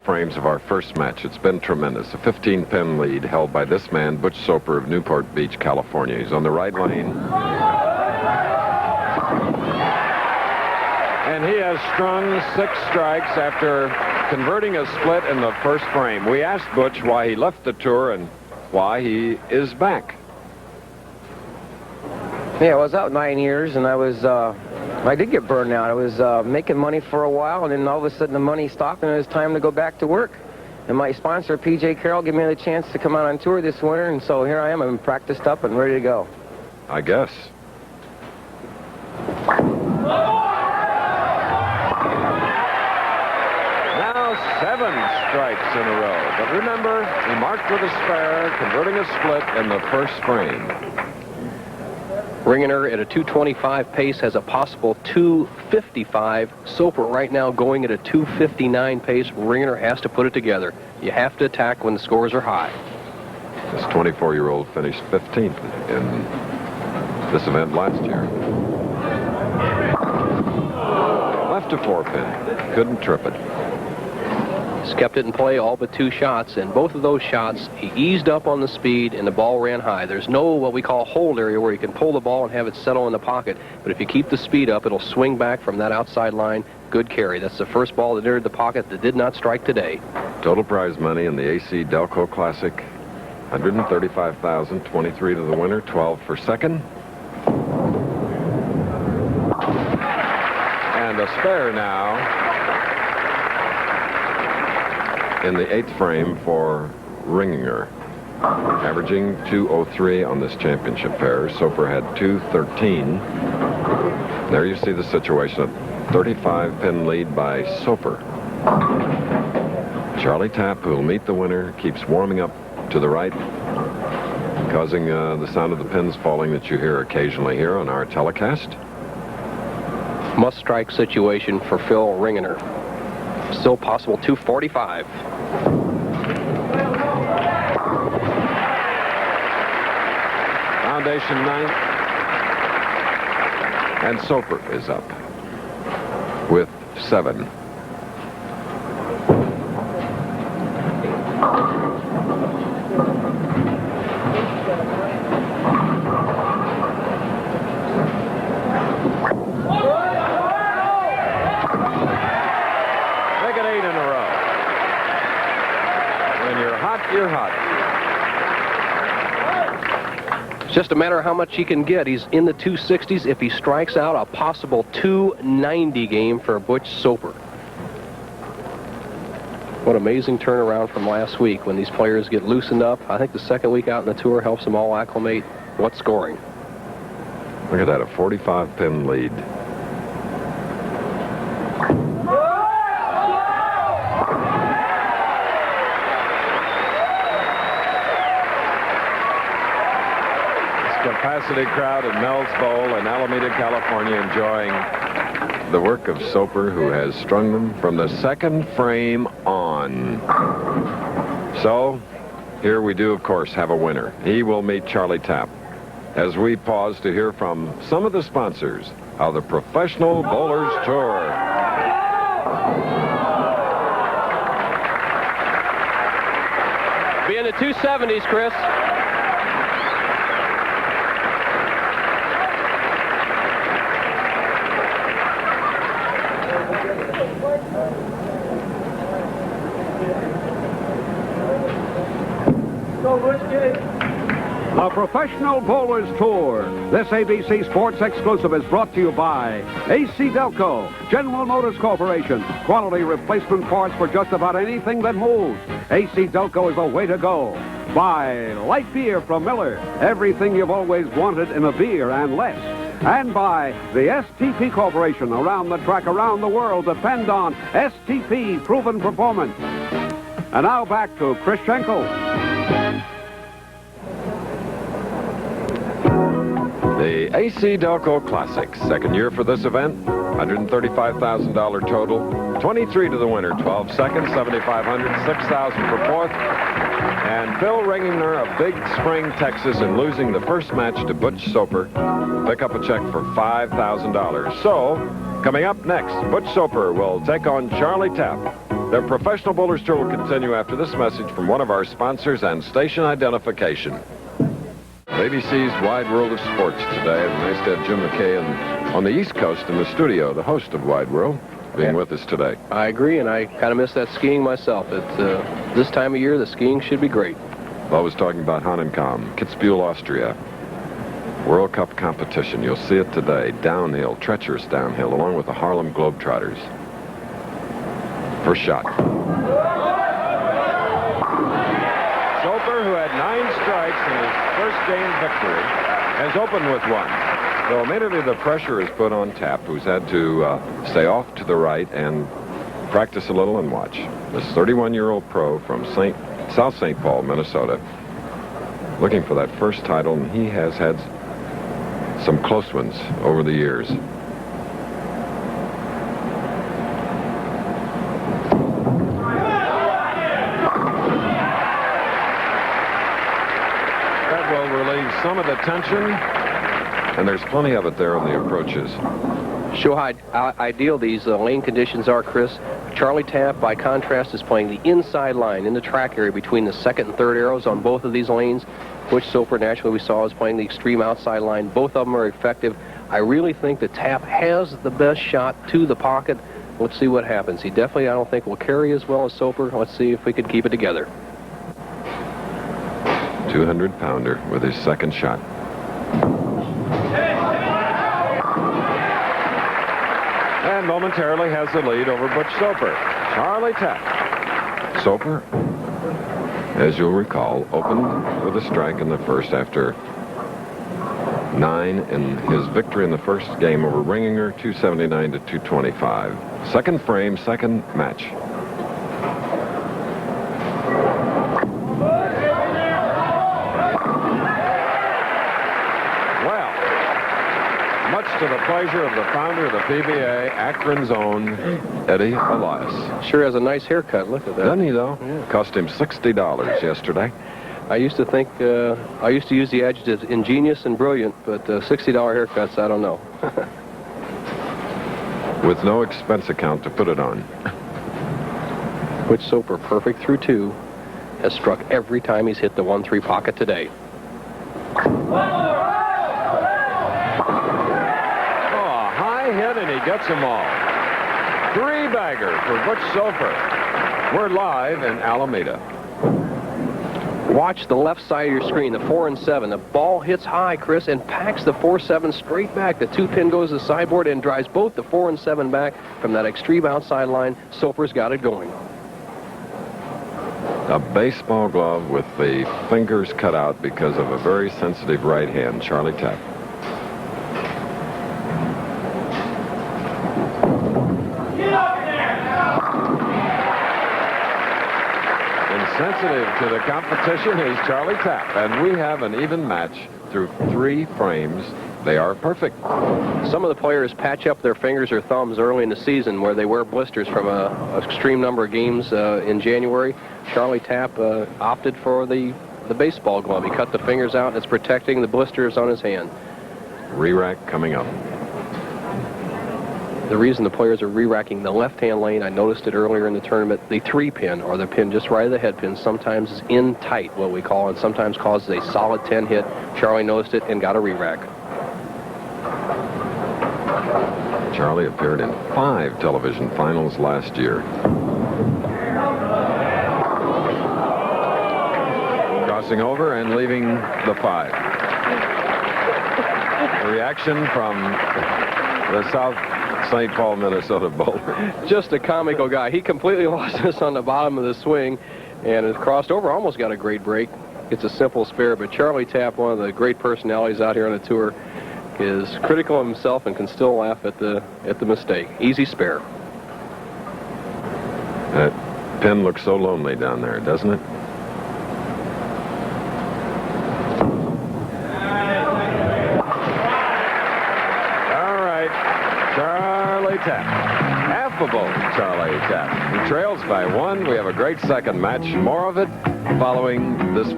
frames of our first match. It's been tremendous. A 15-pin lead held by this man, Butch Soper of Newport Beach, California. He's on the right lane. And he has strung 6 strikes after converting a split in the first frame. We asked Butch why he left the tour and why he is back. Yeah, I was out 9 years, and I did get burned out. I was making money for a while, and then all of a sudden the money stopped, and it was time to go back to work. And my sponsor, P.J. Carroll, gave me the chance to come out on tour this winter, and so here I am. I'm practiced up and ready to go. I guess. Now 7 strikes in a row. But remember, he marked with a spare, converting a split in the first frame. Ringener at a 225 pace has a possible 255. Soper right now going at a 259 pace. Ringener has to put it together. You have to attack when the scores are high. This 24-year-old finished 15th in this event last year. Left a 4-pin. Couldn't trip it. He's kept it in play all but 2 shots, and both of those shots, he eased up on the speed and the ball ran high. There's no what we call hold area where you can pull the ball and have it settle in the pocket, but if you keep the speed up, it'll swing back from that outside line. Good carry. That's the first ball that entered the pocket that did not strike today. Total prize money in the AC Delco Classic, $135,000, 23 to the winner, 12 for second. And a spare now in the 8th frame for Ringener, averaging 203 on this championship pair. Soper had 213. There you see the situation. A 35-pin lead by Soper. Charlie Tapp, who will meet the winner, keeps warming up to the right, causing the sound of the pins falling that you hear occasionally here on our telecast. Must-strike situation for Phil Ringener. Still possible 245. Foundation 9th. And Soper is up with 7. Make it 8 in a row. When you're hot, you're hot. It's just a matter of how much he can get. He's in the 260s. If he strikes out, a possible 290 game for Butch Soper. What amazing turnaround from last week when these players get loosened up. I think the second week out in the tour helps them all acclimate. What scoring? Look at that, a 45-pin lead. Capacity crowd at Mel's Bowl in Alameda, California, enjoying the work of Soper, who has strung them from the 2nd frame on. So here we do, of course, have a winner. He will meet Charlie Tapp as we pause to hear from some of the sponsors of the Professional Bowlers Tour. Be in the 270s, Chris. The Professional Bowlers Tour. This ABC Sports exclusive is brought to you by AC Delco, General Motors Corporation. Quality replacement parts for just about anything that moves. AC Delco is the way to go. By light beer from Miller. Everything you've always wanted in a beer and less. And by the STP Corporation. Around the track, around the world, depend on STP proven performance. And now back to Chris Schenkel. The AC Delco Classic, 2nd year for this event, $135,000 total, 23 to the winner, 12 seconds, 7,500, 6,000 for 4th. And Phil Ringener of Big Spring, Texas, in losing the first match to Butch Soper, pick up a check for $5,000. So, coming up next, Butch Soper will take on Charlie Tapp. The Professional Bowlers Tour will continue after this message from one of our sponsors and station identification. ABC's Wide World of Sports today. Nice to have Jim McKay on the East Coast in the studio, the host of Wide World, being with us today. I agree, and I kind of miss that skiing myself. It's this time of year, the skiing should be great. I was talking about Hahnenkamm, Kitzbühel, Austria. World Cup competition. You'll see it today. Downhill, treacherous downhill, along with the Harlem Globetrotters. First shot. Soper, who had 9 strikes in his first game victory, has opened with 1. So immediately the pressure is put on Tapp, who's had to stay off to the right and practice a little and watch. This 31-year-old pro from South St. Paul, Minnesota, looking for that first title, and he has had some close ones over the years. That will relieve some of the tension, and there's plenty of it there on the approaches. Show how ideal these lane conditions are, Chris. Charlie Tapp, by contrast, is playing the inside line in the track area between the second and third arrows on both of these lanes. Butch Soper, naturally, we saw, is playing the extreme outside line. Both of them are effective. I really think that Tapp has the best shot to the pocket. Let's see what happens. He definitely, I don't think, will carry as well as Soper. Let's see if we can keep it together. 200-pounder with his second shot. And momentarily has the lead over Butch Soper. Charlie Tapp. Soper, as you'll recall, opened with a strike in the first after 9 in his victory in the first game over Ringinger, 279 to 225. Second frame, second match. Well, much to the pleasure of the founder of the PBA, Akron's own Eddie Elias. Sure has a nice haircut. Look at that. Doesn't he, though? Yeah. Cost him $60 yesterday. I used to think, I used to use the adjectives ingenious and brilliant, but $60 haircuts, I don't know. With no expense account to put it on. Butch Soper, perfect through 2, has struck every time he's hit the 1-3 pocket today. Hit, and he gets them all. 3-bagger for Butch Soper. We're live in Alameda. Watch the left side of your screen, the 4 and 7. The ball hits high, Chris, and packs the 4-7 straight back. The 2-pin goes to the sideboard and drives both the 4 and 7 back from that extreme outside line. Soper's got it going. A baseball glove with the fingers cut out because of a very sensitive right hand, Charlie Tapp. Sensitive to the competition is Charlie Tapp, and we have an even match through 3 frames. They are perfect. Some of the players patch up their fingers or thumbs early in the season where they wear blisters from an extreme number of games in January. Charlie Tapp opted for the baseball glove. He cut the fingers out, and it's protecting the blisters on his hand. Re-rack coming up. The reason the players are re-racking the left-hand lane, I noticed it earlier in the tournament, the 3-pin, or the pin just right of the head pin, sometimes is in tight, what we call, and sometimes causes a solid 10 hit. Charlie noticed it and got a re-rack. Charlie appeared in 5 television finals last year. Crossing over and leaving the 5. A reaction from the South St. Paul, Minnesota bowler. Just a comical guy. He completely lost this on the bottom of the swing and has crossed over, almost got a great break. It's a simple spare, but Charlie Tapp, one of the great personalities out here on the tour, is critical of himself and can still laugh at the mistake. Easy spare. That pin looks so lonely down there, doesn't it? Charlie Tapp. Affable Charlie Tapp. He trails by 1. We have a great second match. More of it following this.